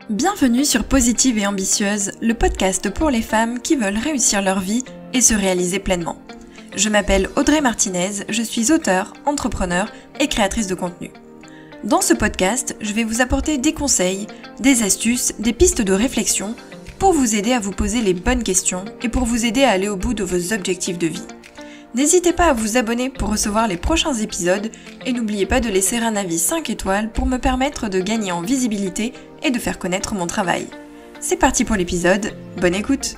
Bienvenue sur Positive et Ambitieuse, le podcast pour les femmes qui veulent réussir leur vie et se réaliser pleinement. Je m'appelle Audrey Martinez, je suis auteure, entrepreneur et créatrice de contenu. Dans ce podcast, je vais vous apporter des conseils, des astuces, des pistes de réflexion pour vous aider à vous poser les bonnes questions et pour vous aider à aller au bout de vos objectifs de vie. N'hésitez pas à vous abonner pour recevoir les prochains épisodes et n'oubliez pas de laisser un avis 5 étoiles pour me permettre de gagner en visibilité et de faire connaître mon travail. C'est parti pour l'épisode, bonne écoute!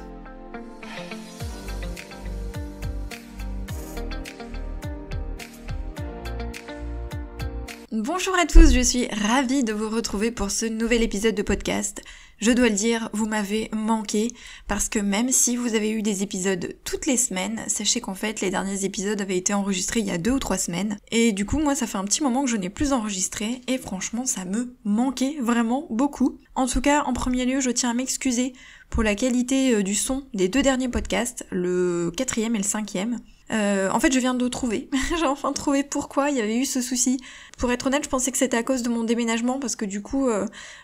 Bonjour à tous, je suis ravie de vous retrouver pour ce nouvel épisode de podcast. Je dois le dire, vous m'avez manqué parce que même si vous avez eu des épisodes toutes les semaines, sachez qu'en fait les derniers épisodes avaient été enregistrés il y a 2 ou 3 semaines et du coup moi ça fait un petit moment que je n'ai plus enregistré et franchement ça me manquait vraiment beaucoup. En tout cas en premier lieu je tiens à m'excuser pour la qualité du son des 2 derniers podcasts, le 4e et le 5e. En fait je viens de trouver, j'ai enfin trouvé pourquoi il y avait eu ce souci. Pour être honnête je pensais que c'était à cause de mon déménagement parce que du coup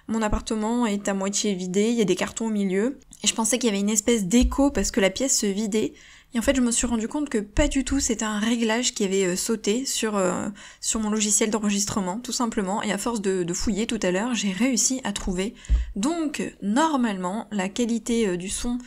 mon appartement est à moitié vidé, il y a des cartons au milieu et je pensais qu'il y avait une espèce d'écho parce que la pièce se vidait et en fait je me suis rendu compte que pas du tout, c'était un réglage qui avait sauté sur mon logiciel d'enregistrement tout simplement et à force de fouiller tout à l'heure j'ai réussi à trouver. Donc normalement la qualité du son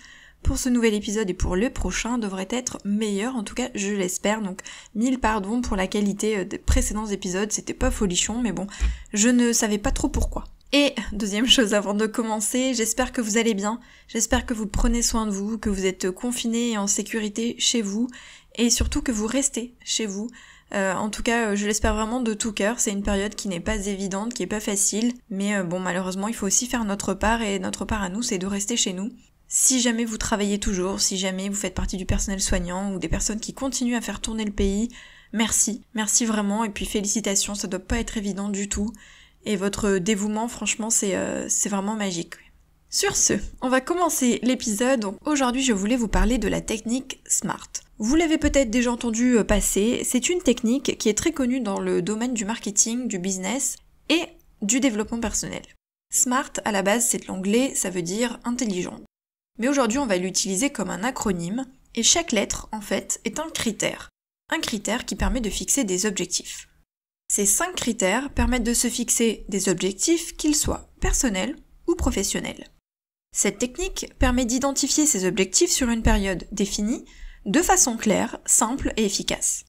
pour ce nouvel épisode et pour le prochain devrait être meilleur, en tout cas je l'espère, donc 1000 pardons pour la qualité des précédents épisodes, c'était pas folichon, mais bon, je ne savais pas trop pourquoi. Et deuxième chose avant de commencer, j'espère que vous allez bien, j'espère que vous prenez soin de vous, que vous êtes confinés et en sécurité chez vous, et surtout que vous restez chez vous. En tout cas, je l'espère vraiment de tout cœur, c'est une période qui n'est pas évidente, qui est pas facile, mais bon malheureusement il faut aussi faire notre part, et notre part à nous c'est de rester chez nous. Si jamais vous travaillez toujours, si jamais vous faites partie du personnel soignant ou des personnes qui continuent à faire tourner le pays, merci vraiment et puis félicitations, ça doit pas être évident du tout et votre dévouement franchement c'est vraiment magique. Sur ce, on va commencer l'épisode. Donc aujourd'hui je voulais vous parler de la technique SMART. Vous l'avez peut-être déjà entendu passer, c'est une technique qui est très connue dans le domaine du marketing, du business et du développement personnel. SMART à la base c'est de l'anglais, ça veut dire intelligent. Mais aujourd'hui, on va l'utiliser comme un acronyme, et chaque lettre, en fait, est un critère qui permet de fixer des objectifs. Ces 5 critères permettent de se fixer des objectifs, qu'ils soient personnels ou professionnels. Cette technique permet d'identifier ces objectifs sur une période définie, de façon claire, simple et efficace.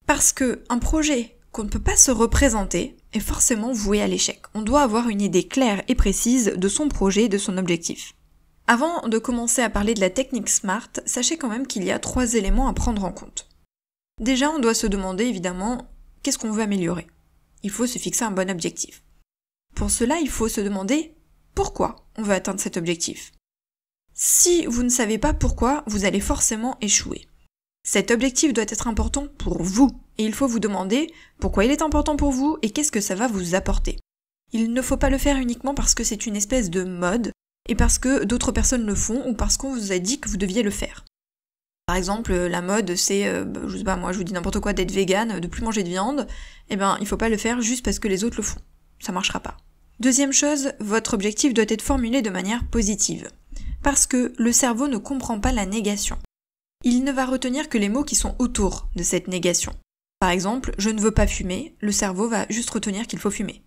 Parce que un projet qu'on ne peut pas se représenter est forcément voué à l'échec. On doit avoir une idée claire et précise de son projet, de son objectif. Avant de commencer à parler de la technique SMART, sachez quand même qu'il y a 3 éléments à prendre en compte. Déjà, on doit se demander évidemment qu'est-ce qu'on veut améliorer. Il faut se fixer un bon objectif. Pour cela, il faut se demander pourquoi on veut atteindre cet objectif. Si vous ne savez pas pourquoi, vous allez forcément échouer. Cet objectif doit être important pour vous et il faut vous demander pourquoi il est important pour vous et qu'est-ce que ça va vous apporter. Il ne faut pas le faire uniquement parce que c'est une espèce de mode et parce que d'autres personnes le font ou parce qu'on vous a dit que vous deviez le faire. Par exemple, la mode c'est, je sais pas moi, je vous dis n'importe quoi, d'être vegan, de plus manger de viande, il faut pas le faire juste parce que les autres le font. Ça marchera pas. Deuxième chose, votre objectif doit être formulé de manière positive. Parce que le cerveau ne comprend pas la négation. Il ne va retenir que les mots qui sont autour de cette négation. Par exemple, je ne veux pas fumer, le cerveau va juste retenir qu'il faut fumer.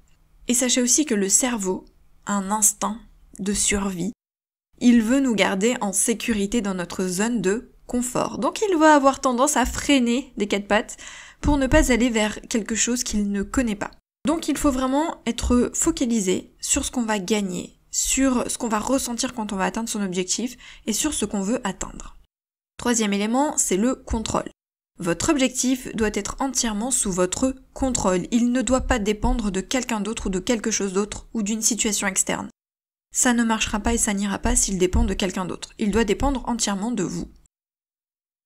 Et sachez aussi que le cerveau a un instinct de survie. Il veut nous garder en sécurité dans notre zone de confort. Donc il va avoir tendance à freiner des 4 pattes pour ne pas aller vers quelque chose qu'il ne connaît pas. Donc il faut vraiment être focalisé sur ce qu'on va gagner, sur ce qu'on va ressentir quand on va atteindre son objectif et sur ce qu'on veut atteindre. 3e élément, c'est le contrôle. Votre objectif doit être entièrement sous votre contrôle. Il ne doit pas dépendre de quelqu'un d'autre ou de quelque chose d'autre ou d'une situation externe. Ça ne marchera pas et ça n'ira pas s'il dépend de quelqu'un d'autre. Il doit dépendre entièrement de vous.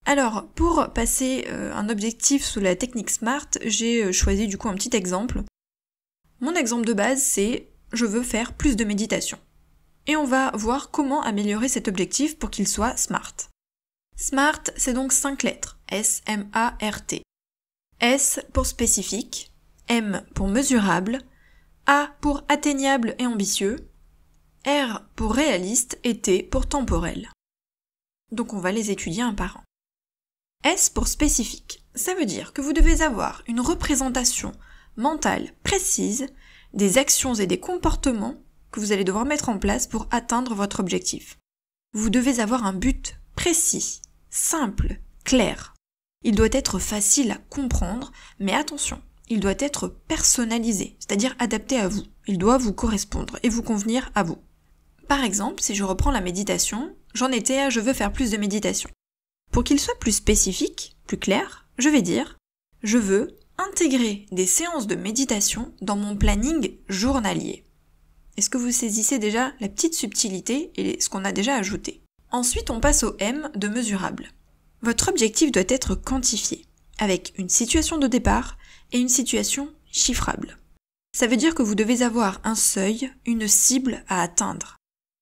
Alors, pour passer un objectif sous la technique SMART, j'ai choisi du coup un petit exemple. Mon exemple de base, c'est « je veux faire plus de méditation ». Et on va voir comment améliorer cet objectif pour qu'il soit SMART. SMART, c'est donc 5 lettres. S-M-A-R-T. S pour spécifique, M pour mesurable, A pour atteignable et ambitieux, R pour réaliste et T pour temporel. Donc on va les étudier un par un. S pour spécifique. Ça veut dire que vous devez avoir une représentation mentale précise des actions et des comportements que vous allez devoir mettre en place pour atteindre votre objectif. Vous devez avoir un but précis, simple, clair. Il doit être facile à comprendre, mais attention, il doit être personnalisé, c'est-à-dire adapté à vous. Il doit vous correspondre et vous convenir à vous. Par exemple, si je reprends la méditation, j'en étais à je veux faire plus de méditation. Pour qu'il soit plus spécifique, plus clair, je vais dire je veux intégrer des séances de méditation dans mon planning journalier. Est-ce que vous saisissez déjà la petite subtilité et ce qu'on a déjà ajouté? Ensuite, on passe au M de mesurable. Votre objectif doit être quantifié, avec une situation de départ et une situation chiffrable. Ça veut dire que vous devez avoir un seuil, une cible à atteindre.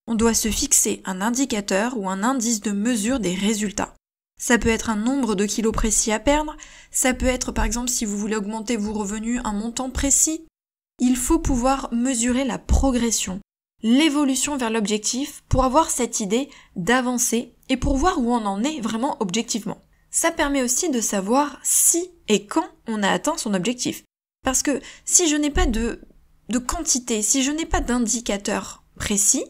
On doit se fixer un indicateur ou un indice de mesure des résultats. Ça peut être un nombre de kilos précis à perdre, ça peut être par exemple si vous voulez augmenter vos revenus un montant précis. Il faut pouvoir mesurer la progression, l'évolution vers l'objectif pour avoir cette idée d'avancer et pour voir où on en est vraiment objectivement. Ça permet aussi de savoir si et quand on a atteint son objectif. Parce que si je n'ai pas de quantité, si je n'ai pas d'indicateur précis,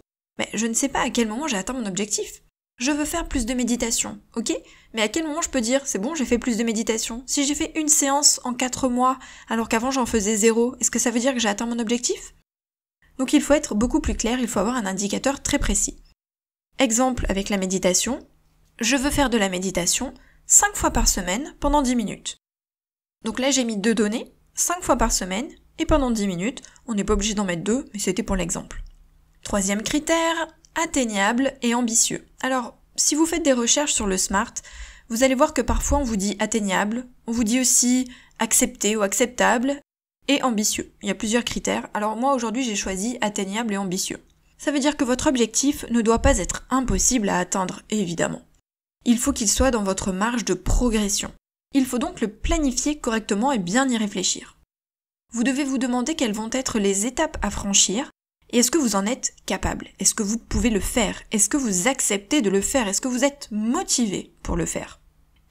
je ne sais pas à quel moment j'ai atteint mon objectif. Je veux faire plus de méditation, ok? Mais à quel moment je peux dire, c'est bon, j'ai fait plus de méditation? Si j'ai fait une séance en 4 mois, alors qu'avant j'en faisais 0, est-ce que ça veut dire que j'ai atteint mon objectif? Donc il faut être beaucoup plus clair, il faut avoir un indicateur très précis. Exemple avec la méditation, je veux faire de la méditation 5 fois par semaine pendant 10 minutes. Donc là j'ai mis 2 données, 5 fois par semaine et pendant 10 minutes, on n'est pas obligé d'en mettre 2, mais c'était pour l'exemple. Troisième critère, atteignable et ambitieux. Alors, si vous faites des recherches sur le SMART, vous allez voir que parfois on vous dit atteignable, on vous dit aussi accepté ou acceptable et ambitieux. Il y a plusieurs critères. Alors moi aujourd'hui j'ai choisi atteignable et ambitieux. Ça veut dire que votre objectif ne doit pas être impossible à atteindre, évidemment. Il faut qu'il soit dans votre marge de progression. Il faut donc le planifier correctement et bien y réfléchir. Vous devez vous demander quelles vont être les étapes à franchir et est-ce que vous en êtes capable? Est-ce que vous pouvez le faire? Est-ce que vous acceptez de le faire? Est-ce que vous êtes motivé pour le faire?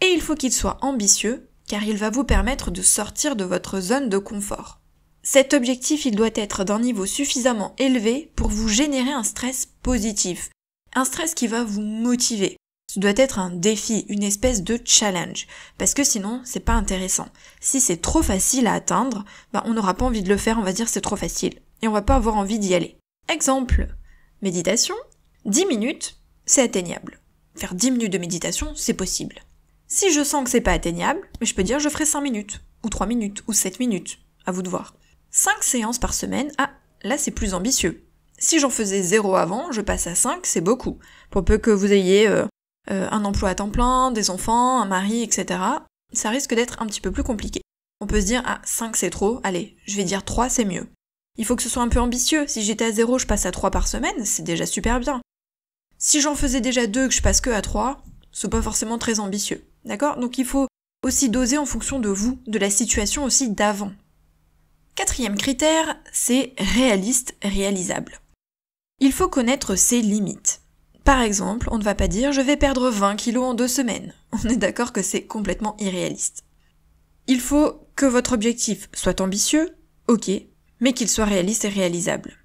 Et il faut qu'il soit ambitieux car il va vous permettre de sortir de votre zone de confort. Cet objectif, il doit être d'un niveau suffisamment élevé pour vous générer un stress positif, un stress qui va vous motiver. Ce doit être un défi, une espèce de challenge, parce que sinon, c'est pas intéressant. Si c'est trop facile à atteindre, on n'aura pas envie de le faire, on va dire c'est trop facile, et on va pas avoir envie d'y aller. Exemple, méditation, 10 minutes, c'est atteignable. Faire 10 minutes de méditation, c'est possible. Si je sens que c'est pas atteignable, je peux dire je ferai 5 minutes, ou 3 minutes, ou 7 minutes, à vous de voir. 5 séances par semaine, là c'est plus ambitieux. Si j'en faisais 0 avant, je passe à 5, c'est beaucoup. Pour peu que vous ayez un emploi à temps plein, des enfants, un mari, etc., ça risque d'être un petit peu plus compliqué. On peut se dire, 5 c'est trop, allez, je vais dire 3 c'est mieux. Il faut que ce soit un peu ambitieux, si j'étais à 0, je passe à 3 par semaine, c'est déjà super bien. Si j'en faisais déjà 2 que je passe que à 3, c'est pas forcément très ambitieux, d'accord? Donc il faut aussi doser en fonction de vous, de la situation aussi d'avant. 4e critère, c'est réaliste, réalisable. Il faut connaître ses limites. Par exemple, on ne va pas dire « je vais perdre 20 kilos en 2 semaines ». On est d'accord que c'est complètement irréaliste. Il faut que votre objectif soit ambitieux, ok, mais qu'il soit réaliste et réalisable.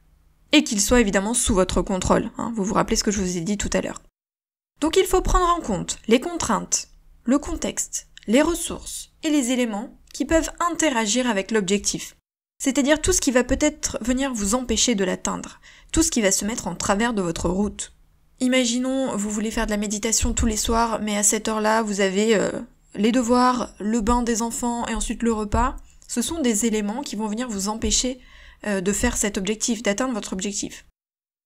Et qu'il soit évidemment sous votre contrôle, vous vous rappelez ce que je vous ai dit tout à l'heure. Donc il faut prendre en compte les contraintes, le contexte, les ressources et les éléments qui peuvent interagir avec l'objectif. C'est-à-dire tout ce qui va peut-être venir vous empêcher de l'atteindre, tout ce qui va se mettre en travers de votre route. Imaginons, vous voulez faire de la méditation tous les soirs, mais à cette heure-là, vous avez les devoirs, le bain des enfants et ensuite le repas. Ce sont des éléments qui vont venir vous empêcher de faire cet objectif, d'atteindre votre objectif.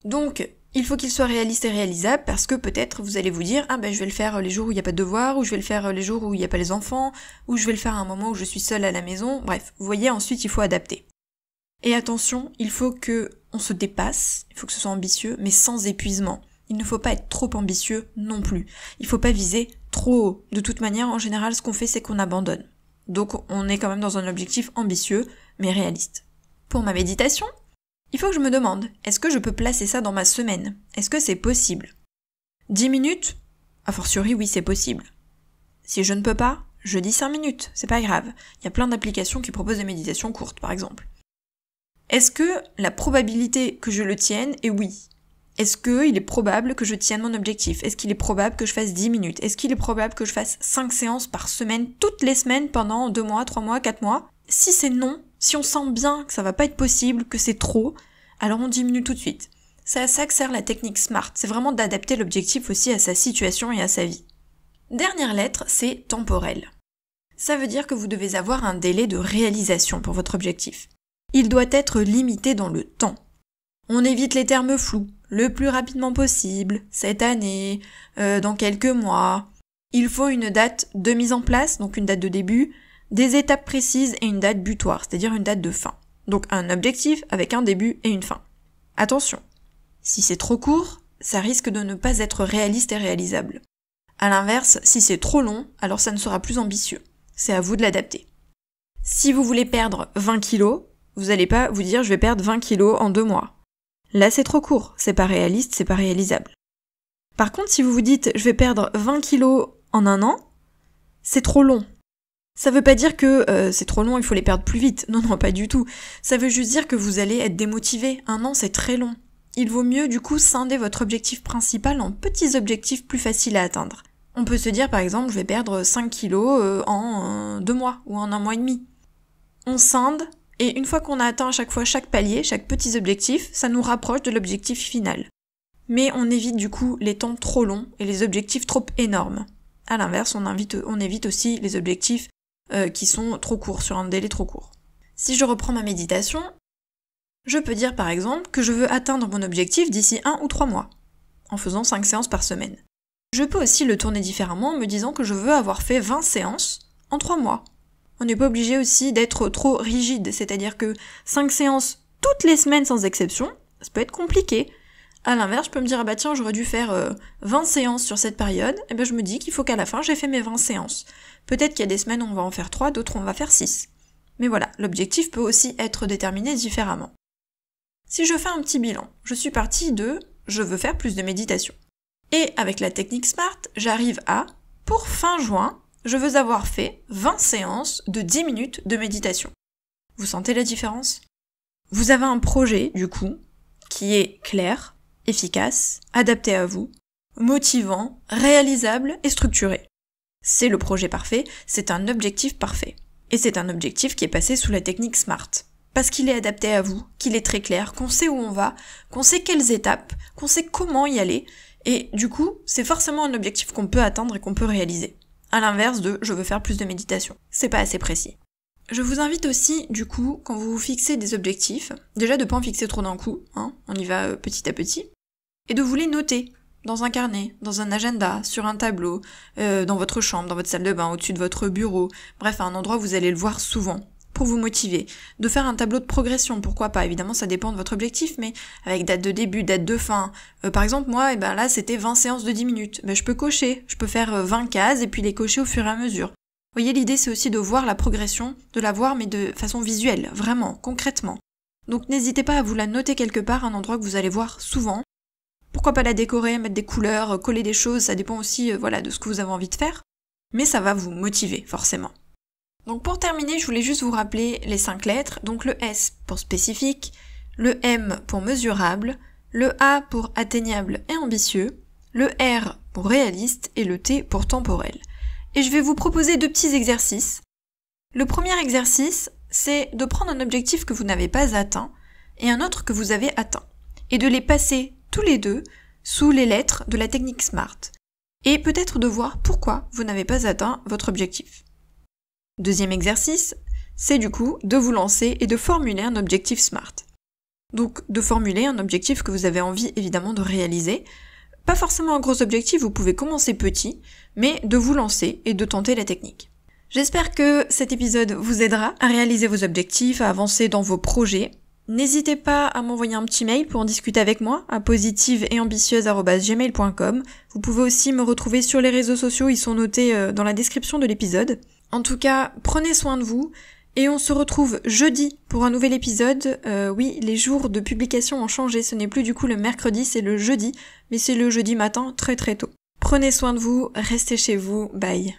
Donc, il faut qu'il soit réaliste et réalisable parce que peut-être vous allez vous dire « je vais le faire les jours où il n'y a pas de devoirs, ou je vais le faire les jours où il n'y a pas les enfants, ou je vais le faire à un moment où je suis seule à la maison. » Bref, vous voyez, ensuite il faut adapter. Et attention, il faut que on se dépasse, il faut que ce soit ambitieux, mais sans épuisement. Il ne faut pas être trop ambitieux non plus. Il faut pas viser trop haut. De toute manière, en général, ce qu'on fait, c'est qu'on abandonne. Donc, on est quand même dans un objectif ambitieux, mais réaliste. Pour ma méditation, Il faut que je me demande, est-ce que je peux placer ça dans ma semaine? Est-ce que c'est possible? 10 minutes? A fortiori, oui, c'est possible. Si je ne peux pas, je dis 5 minutes, c'est pas grave. Il y a plein d'applications qui proposent des méditations courtes, par exemple. Est-ce que la probabilité que je le tienne est oui? Est-ce qu'il est probable que je tienne mon objectif? Est-ce qu'il est probable que je fasse 10 minutes? Est-ce qu'il est probable que je fasse 5 séances par semaine, toutes les semaines pendant 2 mois, 3 mois, 4 mois? Si c'est non, si on sent bien que ça va pas être possible, que c'est trop, alors on diminue tout de suite. C'est à ça que sert la technique SMART, c'est vraiment d'adapter l'objectif aussi à sa situation et à sa vie. Dernière lettre, c'est temporel. Ça veut dire que vous devez avoir un délai de réalisation pour votre objectif. Il doit être limité dans le temps. On évite les termes flous, le plus rapidement possible, cette année, dans quelques mois. Il faut une date de mise en place, donc une date de début, des étapes précises et une date butoir, c'est-à-dire une date de fin. Donc un objectif avec un début et une fin. Attention, si c'est trop court, ça risque de ne pas être réaliste et réalisable. À l'inverse, si c'est trop long, alors ça ne sera plus ambitieux. C'est à vous de l'adapter. Si vous voulez perdre 20 kilos, vous n'allez pas vous dire je vais perdre 20 kilos en 2 mois. Là c'est trop court, c'est pas réaliste, c'est pas réalisable. Par contre, si vous vous dites je vais perdre 20 kilos en 1 an, c'est trop long. Ça veut pas dire que c'est trop long, il faut les perdre plus vite. Non, pas du tout. Ça veut juste dire que vous allez être démotivé. 1 an, c'est très long. Il vaut mieux du coup scinder votre objectif principal en petits objectifs plus faciles à atteindre. On peut se dire par exemple je vais perdre 5 kilos en 2 mois ou en 1 mois et demi. On scinde et une fois qu'on a atteint à chaque fois chaque palier, chaque petit objectif, ça nous rapproche de l'objectif final. Mais on évite du coup les temps trop longs et les objectifs trop énormes. À l'inverse, on évite aussi les objectifs qui sont trop courts, sur un délai trop court. Si je reprends ma méditation, je peux dire par exemple que je veux atteindre mon objectif d'ici 1 ou 3 mois, en faisant 5 séances par semaine. Je peux aussi le tourner différemment en me disant que je veux avoir fait 20 séances en 3 mois. On n'est pas obligé aussi d'être trop rigide, c'est-à-dire que 5 séances toutes les semaines sans exception, ça peut être compliqué. À l'inverse, je peux me dire, ah bah tiens, j'aurais dû faire 20 séances sur cette période, et ben je me dis qu'il faut qu'à la fin, j'ai fait mes 20 séances. Peut-être qu'il y a des semaines où on va en faire 3, d'autres on va faire 6. Mais voilà, l'objectif peut aussi être déterminé différemment. Si je fais un petit bilan, je suis partie de « je veux faire plus de méditation ». Et avec la technique SMART, j'arrive à, pour fin juin, je veux avoir fait 20 séances de 10 minutes de méditation. Vous sentez la différence? Vous avez un projet, du coup, qui est clair, efficace, adapté à vous, motivant, réalisable et structuré. C'est le projet parfait, c'est un objectif parfait. Et c'est un objectif qui est passé sous la technique SMART. Parce qu'il est adapté à vous, qu'il est très clair, qu'on sait où on va, qu'on sait quelles étapes, qu'on sait comment y aller, et du coup, c'est forcément un objectif qu'on peut atteindre et qu'on peut réaliser. À l'inverse de « je veux faire plus de méditation ». C'est pas assez précis. Je vous invite aussi, du coup, quand vous vous fixez des objectifs, déjà de pas en fixer trop d'un coup, on y va petit à petit, et de vous les noter dans un carnet, dans un agenda, sur un tableau, dans votre chambre, dans votre salle de bain, au-dessus de votre bureau, bref, à un endroit où vous allez le voir souvent, pour vous motiver. De faire un tableau de progression, pourquoi pas, évidemment ça dépend de votre objectif, mais avec date de début, date de fin. Par exemple, moi, là c'était 20 séances de 10 minutes, je peux cocher, je peux faire 20 cases et puis les cocher au fur et à mesure. Vous voyez, l'idée c'est aussi de voir la progression, de la voir mais de façon visuelle, vraiment, concrètement. Donc n'hésitez pas à vous la noter quelque part, un endroit que vous allez voir souvent. Pourquoi pas la décorer, mettre des couleurs, coller des choses, ça dépend aussi de ce que vous avez envie de faire. Mais ça va vous motiver, forcément. Donc pour terminer, je voulais juste vous rappeler les 5 lettres. Donc le S pour spécifique, le M pour mesurable, le A pour atteignable et ambitieux, le R pour réaliste et le T pour temporel. Et je vais vous proposer 2 petits exercices. Le premier exercice, c'est de prendre un objectif que vous n'avez pas atteint et un autre que vous avez atteint, et de les passer tous les deux sous les lettres de la technique SMART, et peut-être de voir pourquoi vous n'avez pas atteint votre objectif. Deuxième exercice, c'est du coup de vous lancer et de formuler un objectif SMART. Donc de formuler un objectif que vous avez envie évidemment de réaliser. Pas forcément un gros objectif, vous pouvez commencer petit, mais de vous lancer et de tenter la technique. J'espère que cet épisode vous aidera à réaliser vos objectifs, à avancer dans vos projets. N'hésitez pas à m'envoyer un petit mail pour en discuter avec moi à positiveetambitieuse@gmail.com. Vous pouvez aussi me retrouver sur les réseaux sociaux, ils sont notés dans la description de l'épisode. En tout cas, prenez soin de vous Et on se retrouve jeudi pour un nouvel épisode. Oui, les jours de publication ont changé, ce n'est plus du coup le mercredi, c'est le jeudi, mais c'est le jeudi matin très très tôt. Prenez soin de vous, restez chez vous, bye.